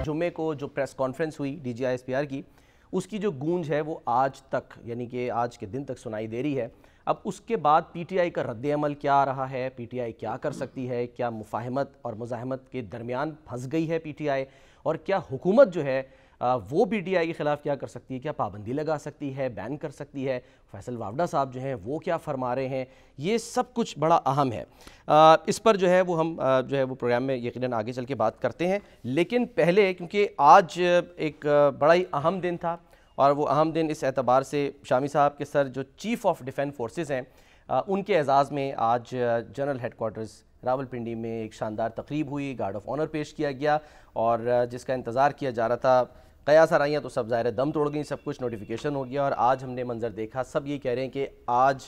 جمعے کو جو پریس کانفرنس ہوئی DGISPR کی، اس کی جو گونج ہے وہ آج تک، یعنی کہ آج کے دن تک سنائی دے رہی ہے۔ اب اس کے بعد پی ٹی آئی کا رد عمل کیا آ رہا ہے، پی ٹی آئی کیا کر سکتی ہے، کیا مفاہمت اور مزاحمت کے درمیان پھنس گئی ہے پی ٹی آئی، اور کیا حکومت جو ہے وہ پی ٹی آئی کے خلاف کیا کر سکتی ہے، کیا پابندی لگا سکتی ہے، بین کر سکتی ہے، فیصل واوڈہ صاحب جو ہیں وہ کیا فرما رہے ہیں، یہ سب کچھ بڑا اہم ہے۔ اس پر جو ہے وہ ہم جو ہے وہ پروگرام میں یقیناً آگے چل کے بات کرتے ہیں، لیکن پہلے کیونکہ آج ایک بڑا ہی اہم دن تھا، اور وہ اہم دن اس اعتبار سے شامی صاحب کے سر جو چیف آف ڈیفنس فورسز ہیں ان کے اعزاز میں آج جنرل ہیڈ کوارٹرز راولپنڈی میں ایک شاندار تقریب ہوئی، گارڈ آف آنر پیش کیا گیا، اور جس کا انتظار کیا جا رہا تھا۔ قیاس آرائیاں تو سب ظاہر دم توڑ گئیں، سب کچھ نوٹیفیکیشن ہو گیا، اور آج ہم نے منظر دیکھا، سب یہ کہہ رہے ہیں کہ آج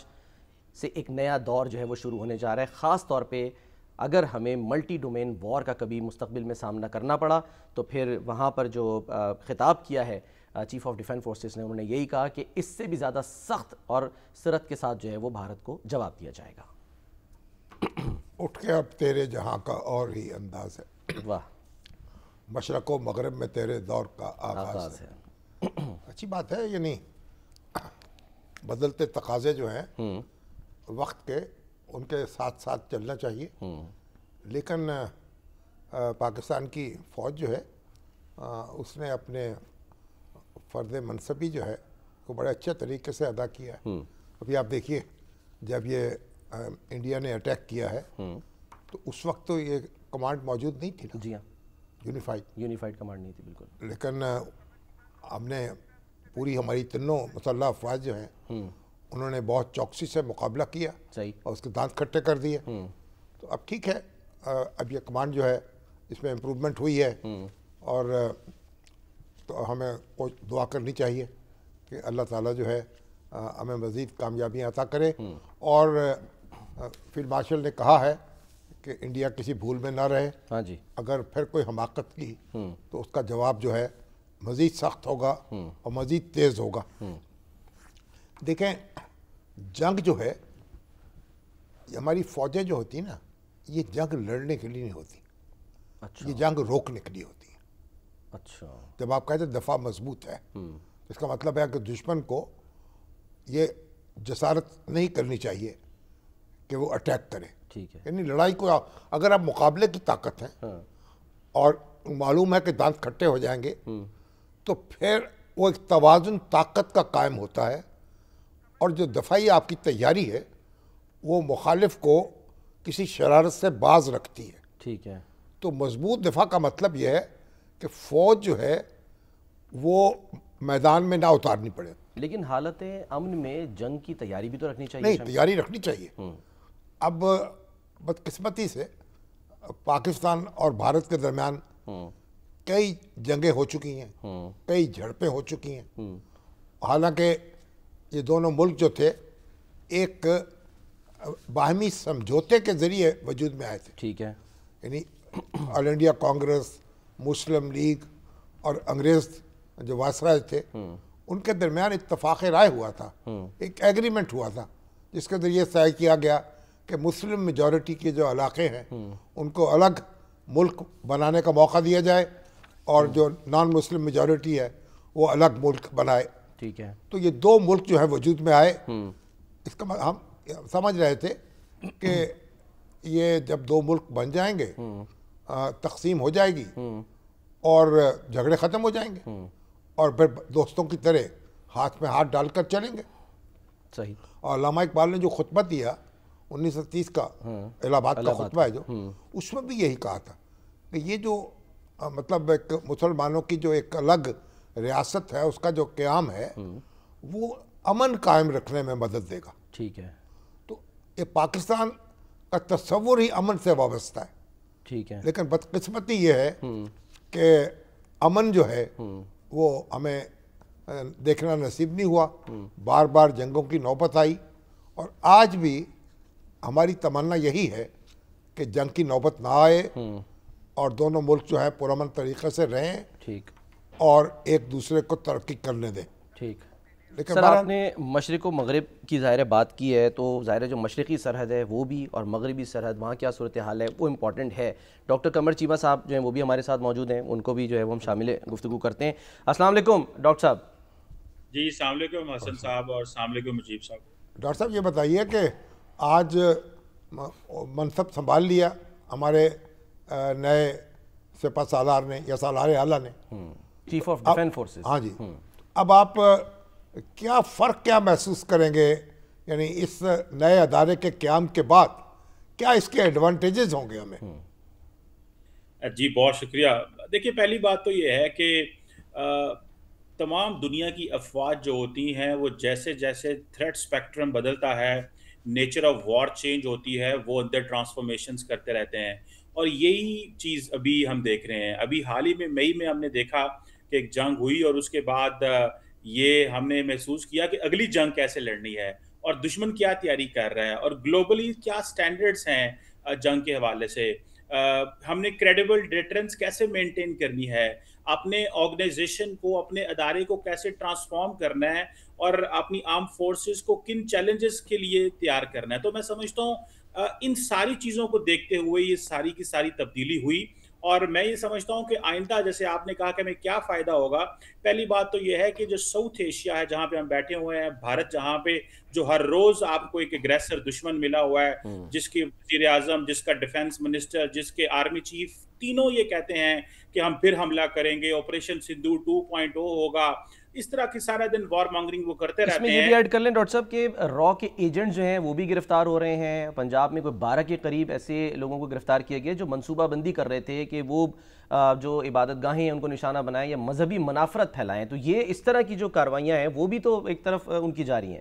سے ایک نیا دور جو ہے وہ شروع ہونے جا رہا ہے، خاص طور پہ اگر ہمیں ملٹی ڈومین وار کا کبھی مستقبل میں سامنا کرنا پڑا تو پھر وہاں پر جو خطاب کیا ہے چیف آف ڈیفنس فورسز نے، انہوں نے یہی کہا کہ اس سے بھی زیادہ سخت اور سرعت کے ساتھ جو ہے وہ بھارت کو جواب دیا جائے گا۔ اٹھ کے اب تیرے جہاں کا اور ہی انداز ہے، واہ، مشرق و مغرب میں تیرے دور کا آغاز ہے۔ اچھی بات ہے، یعنی بدلتے تقاضے جو ہیں وقت کے، ان کے ساتھ ساتھ چلنا چاہیے، لیکن پاکستان کی فوج جو ہے اس نے اپنے فرض منصبی جو ہے وہ بڑے اچھے طریقے سے ادا کیا ہے۔ ابھی آپ دیکھیے، جب یہ انڈیا نے اٹیک کیا ہے تو اس وقت تو یہ کمانڈ موجود نہیں تھی نا، جی ہاں، یونیفائڈ کمانڈ نہیں تھی بالکل، لیکن ہم نے پوری ہماری تینوں مسلح افواج جو ہیں انہوں نے بہت چوکسی سے مقابلہ کیا صحیح، اور اس کے دانت کھٹے کر دیے۔ تو اب ٹھیک ہے، اب یہ کمانڈ جو ہے اس میں امپروومنٹ ہوئی ہے، اور تو ہمیں دعا کرنی چاہیے کہ اللہ تعالیٰ جو ہے ہمیں مزید کامیابیاں عطا کرے، اور فیلڈ مارشل نے کہا ہے کہ انڈیا کسی بھول میں نہ رہے، ہاں جی، اگر پھر کوئی حماقت کی تو اس کا جواب جو ہے مزید سخت ہوگا اور مزید تیز ہوگا۔ دیکھیں، جنگ جو ہے، ہماری فوجیں جو ہوتی ہیں نا، یہ جنگ لڑنے کے لیے نہیں ہوتی، یہ جنگ روکنے کے لیے ہوتی ہے۔ اچھا، جب آپ کہتے ہیں دفاع مضبوط ہے، اس کا مطلب ہے کہ دشمن کو یہ جسارت نہیں کرنی چاہیے کہ وہ اٹیک کرے، ٹھیک ہے، یعنی لڑائی کو اگر آپ مقابلے کی طاقت ہیں اور معلوم ہے کہ دانت کھٹے ہو جائیں گے، تو پھر وہ ایک توازن طاقت کا قائم ہوتا ہے، اور جو دفاعی آپ کی تیاری ہے وہ مخالف کو کسی شرارت سے باز رکھتی ہے۔ ٹھیک ہے، تو مضبوط دفاع کا مطلب یہ ہے کہ فوج جو ہے وہ میدان میں نہ اتارنی پڑے۔ لیکن حالت امن میں جنگ کی تیاری بھی تو رکھنی چاہیے، نہیں، تیاری رکھنی چاہیے۔ اب بدقسمتی سے پاکستان اور بھارت کے درمیان کئی جنگیں ہو چکی ہیں، کئی جھڑپیں ہو چکی ہیں، حالانکہ یہ دونوں ملک جو تھے ایک باہمی سمجھوتے کے ذریعے وجود میں آئے تھے، ٹھیک ہے، یعنی آل انڈیا کانگریس، مسلم لیگ اور انگریز جو وائسرائے تھے ان کے درمیان اتفاق رائے ہوا تھا، ایک ایگریمنٹ ہوا تھا جس کے ذریعے طے کیا گیا کہ مسلم میجورٹی کے جو علاقے ہیں ان کو الگ ملک بنانے کا موقع دیا جائے، اور جو نان مسلم میجورٹی ہے وہ الگ ملک بنائے۔ ٹھیک ہے، تو یہ دو ملک جو ہے وجود میں آئے۔ اس کا ہم سمجھ رہے تھے کہ یہ جب دو ملک بن جائیں گے، تقسیم ہو جائے گی اور جھگڑے ختم ہو جائیں گے، اور پھر دوستوں کی طرح ہاتھ میں ہاتھ ڈال کر چلیں گے۔ صحیح، اور علامہ اقبال نے جو خطبہ دیا 1930 کا، الہ آباد کا خطبہ ہے جو، اس میں بھی یہی کہا تھا کہ یہ جو مطلب ایک مسلمانوں کی جو ایک الگ ریاست ہے، اس کا جو قیام ہے وہ امن قائم رکھنے میں مدد دے گا۔ ٹھیک ہے، تو یہ پاکستان کا تصور ہی امن سے وابستہ ہے، ٹھیک ہے، لیکن بدقسمتی یہ ہے کہ امن جو ہے وہ ہمیں دیکھنا نصیب نہیں ہوا، بار بار جنگوں کی نوبت آئی، اور آج بھی ہماری تمنا یہی ہے کہ جنگ کی نوبت نہ آئے اور دونوں ملک جو ہے پرامن طریقے سے رہیں ٹھیک، اور ایک دوسرے کو ترقی کرنے دیں۔ ٹھیک، لیکن سر آپ نے مشرق و مغرب کی ظاہر بات کی ہے، تو ظاہر جو مشرقی سرحد ہے وہ بھی اور مغربی سرحد وہاں کیا صورتحال ہے وہ امپورٹنٹ ہے. ڈاکٹر قمر چیمہ صاحب جو ہیں وہ بھی ہمارے ساتھ موجود ہیں، ان کو بھی جو ہے وہ ہم شامل گفتگو کرتے ہیں. السلام علیکم ڈاکٹر صاحب. جی السلام علیکم حسن صاحب اور السلام علیکم مجیب صاحب. ڈاکٹر صاحب یہ بتائیے کہ آج منصب سنبھال لیا ہمارے نئے سپہ سالار نے یا سالار اعلیٰ نے، چیف آف ڈیفینس فورسز. ہاں جی، اب آپ کیا فرق کیا محسوس کریں گے، یعنی اس نئے ادارے کے قیام کے بعد کیا اس کے ایڈوانٹیجز ہوں گے ہمیں؟ جی بہت شکریہ. دیکھیے پہلی بات تو یہ ہے کہ تمام دنیا کی افواج جو ہوتی ہیں وہ جیسے جیسے تھریٹ اسپیکٹرم بدلتا ہے، نیچر آف وار چینج ہوتی ہے، وہ اندر ٹرانسفارمیشنز کرتے رہتے ہیں. اور یہی چیز ابھی ہم دیکھ رہے ہیں. ابھی حال ہی میں مئی میں ہم نے دیکھا کہ ایک جنگ ہوئی اور اس کے بعد یہ ہم نے محسوس کیا کہ اگلی جنگ کیسے لڑنی ہے اور دشمن کیا تیاری کر رہا ہے اور گلوبلی کیا سٹینڈرڈز ہیں جنگ کے حوالے سے. ہم نے کریڈیبل ڈیٹرنس کیسے مینٹین کرنی ہے، اپنے آرگنائزیشن کو، اپنے ادارے کو کیسے ٹرانسفارم کرنا ہے اور اپنی آرم فورسز کو کن چیلنجز کے لیے تیار کرنا ہے. تو میں سمجھتا ہوں ان ساری چیزوں کو دیکھتے ہوئے یہ ساری کی ساری تبدیلی ہوئی. اور میں یہ سمجھتا ہوں کہ آئندہ جیسے آپ نے کہا کہ ہمیں کیا فائدہ ہوگا، پہلی بات تو یہ ہے کہ جو ساؤتھ ایشیا ہے جہاں پہ ہم بیٹھے ہوئے ہیں، بھارت جہاں پہ جو ہر روز آپ کو ایک اگریسر دشمن ملا ہوا ہے، جس کے وزیر اعظم، جس کا ڈیفنس منسٹر، جس کے آرمی چیف تینوں یہ کہتے ہیں کہ ہم پھر حملہ کریں گے، آپریشن سندھو 2.0 ہوگا، اس طرح کی سارا دن وار مانگرنگ وہ کرتے رہتے ہیں. اس میں یہ بھی ایڈ کر لیں ڈاکٹر صاحب کہ را کے ایجنٹ جو ہیں وہ بھی گرفتار ہو رہے ہیں. پنجاب میں کوئی 12 کے قریب ایسے لوگوں کو گرفتار کیا گیا جو منصوبہ بندی کر رہے تھے کہ وہ جو عبادت گاہیں ہیں ان کو نشانہ بنائیں یا مذہبی منافرت پھیلائیں. تو یہ اس طرح کی جو کاروائیاں ہیں وہ بھی تو ایک طرف ان کی جاری ہیں.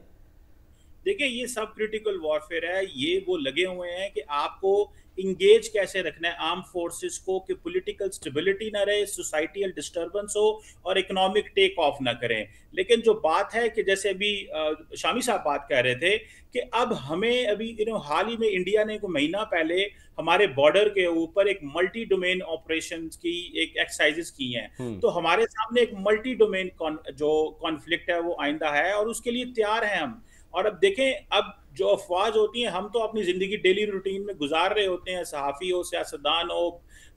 دیکھیں یہ سب کریٹیکل وارفیئر ہے. یہ وہ لگے ہوئے ہیں کہ آپ کو انگیج کیسے رکھنا ہے آرم فورسز کو کہ پولیٹیکل سٹیبلٹی نہ رہے، سوسائٹیل ڈسٹربنس ہو اور اکنامک ٹیک آف نہ کریں. لیکن جو بات ہے کہ جیسے ابھی شامی صاحب بات کہہ رہے تھے کہ اب ہمیں ابھی حال ہی میں انڈیا نے کوئی مہینہ پہلے ہمارے بارڈر کے اوپر ایک ملٹی ڈومین آپریشنز کی ایک ایکسرسائزز کی ہیں. تو ہمارے سامنے ایک ملٹی ڈومین جو کانفلکٹ ہے وہ آئندہ ہے اور اس کے لیے تیار ہیں ہم. اور اب دیکھیں اب جو افواج ہوتی ہیں، ہم تو اپنی زندگی ڈیلی روٹین میں گزار رہے ہوتے ہیں، صحافی ہو، سیاستدان ہو،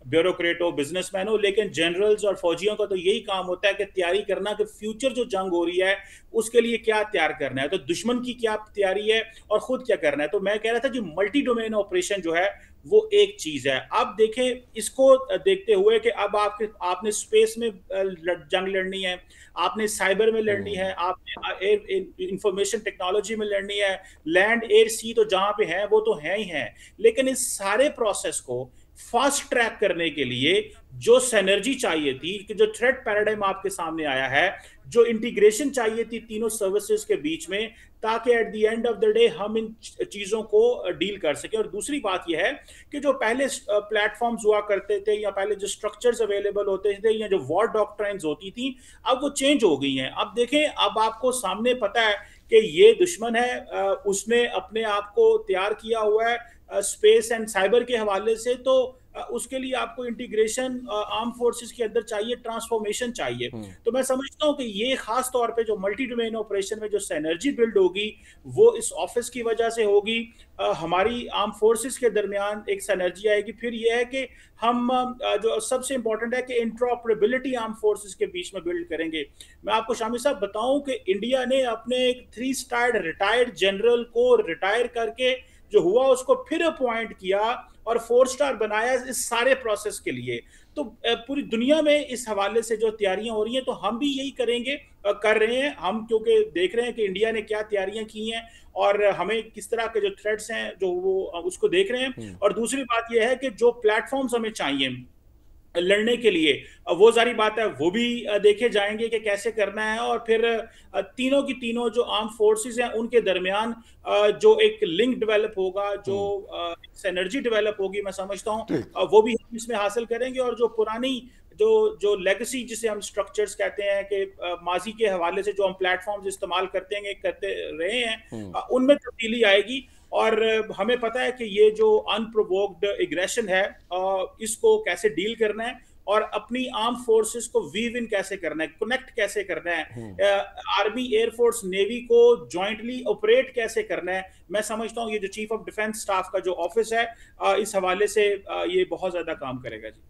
بیوروکریٹ ہو، بزنس مین ہو، لیکن جنرلز اور فوجیوں کا تو یہی کام ہوتا ہے کہ تیاری کرنا کہ فیوچر جو جنگ ہو رہی ہے اس کے لیے کیا تیار کرنا ہے، تو دشمن کی کیا تیاری ہے اور خود کیا کرنا ہے. تو میں کہہ رہا تھا کہ ملٹی ڈومین آپریشن جو ہے وہ ایک چیز ہے. اب دیکھیں اس کو دیکھتے ہوئے کہ اب آپ نے اسپیس میں جنگ لڑنی ہے، آپ نے سائبر میں لڑنی ہے، آپ نے انفارمیشن ٹیکنالوجی میں لڑنی ہے، لینڈ ایئر سی تو جہاں پہ ہیں وہ تو ہیں ہی ہیں. لیکن اس سارے پروسیس کو فاسٹ ٹریک کرنے کے لیے جو سینرجی چاہیے تھی، کہ جو تھریٹ پیراڈائم آپ کے سامنے آیا ہے، جو انٹیگریشن چاہیے تھی تینوں سروسز کے بیچ میں، تاکہ at the end of the day ہم ان چیزوں کو ڈیل کر سکیں. اور دوسری بات یہ ہے کہ جو پہلے پلیٹ فارمز ہوا کرتے تھے یا پہلے جو سٹرکچرز اویلیبل ہوتے تھے یا جو وار ڈاکٹرائنز ہوتی تھیں، اب وہ چینج ہو گئی ہیں. اب دیکھیں اب آپ کو سامنے پتہ ہے کہ یہ دشمن ہے، اس نے اپنے آپ کو تیار کیا ہوا ہے اسپیس اینڈ سائبر کے حوالے سے، تو اس کے لیے آپ کو انٹیگریشن آرم فورسز کے اندر چاہیے، ٹرانسفارمیشن چاہیے. تو میں سمجھتا ہوں کہ یہ خاص طور پہ جو ملٹی ڈومین آپریشن میں جو سینرجی بلڈ ہوگی وہ اس آفس کی وجہ سے ہوگی. ہماری آرم فورسز کے درمیان ایک سینرجی آئے گی. پھر یہ ہے کہ ہم جو سب سے امپورٹنٹ ہے کہ انٹرآپریبلٹی آرم فورسز کے بیچ میں بلڈ کریں گے. میں آپ کو شامی صاحب بتاؤں کہ انڈیا نے اپنے ایک 3 اسٹارڈ ریٹائرڈ جنرل کو ریٹائر کر کے جو ہوا اس کو پھر اپوائنٹ کیا اور 4 اسٹار بنایا اس سارے پروسیس کے لیے. تو پوری دنیا میں اس حوالے سے جو تیاریاں ہو رہی ہیں تو ہم بھی یہی کریں گے، کر رہے ہیں ہم، کیونکہ دیکھ رہے ہیں کہ انڈیا نے کیا تیاریاں کی ہیں اور ہمیں کس طرح کے جو تھریٹس ہیں جو وہ اس کو دیکھ رہے ہیں. اور دوسری بات یہ ہے کہ جو پلیٹ فارمز ہمیں چاہیے لڑنے کے لیے، وہ ظاہری بات ہے وہ بھی دیکھے جائیں گے کہ کیسے کرنا ہے. اور پھر تینوں کی تینوں جو آرم فورسز ہیں ان کے درمیان جو ایک لنک ڈیولپ ہوگا، جو سینرجی ڈیولپ ہوگی، میں سمجھتا ہوں وہ بھی ہم اس میں حاصل کریں گے. اور جو پرانی جو لیگسی جسے ہم سٹرکچرز کہتے ہیں کہ ماضی کے حوالے سے جو ہم پلیٹ فارمز استعمال کرتے رہے ہیں، ان میں تبدیلی آئے گی. اور ہمیں پتہ ہے کہ یہ جو ان پرووکڈ ایگریشن ہے اس کو کیسے ڈیل کرنا ہے. اور اپنی آرم فورسز کو ویو ان کیسے کرنا ہے, کنیکٹ کیسے کرنا ہے, آرمی, ایئر فورس, نیوی کو جوائنٹلی آپریٹ کیسے کرنا ہے. میں سمجھتا ہوں یہ جو چیف آف ڈیفنس اسٹاف کا جو آفس ہے اس حوالے سے یہ بہت زیادہ کام کرے گا. جی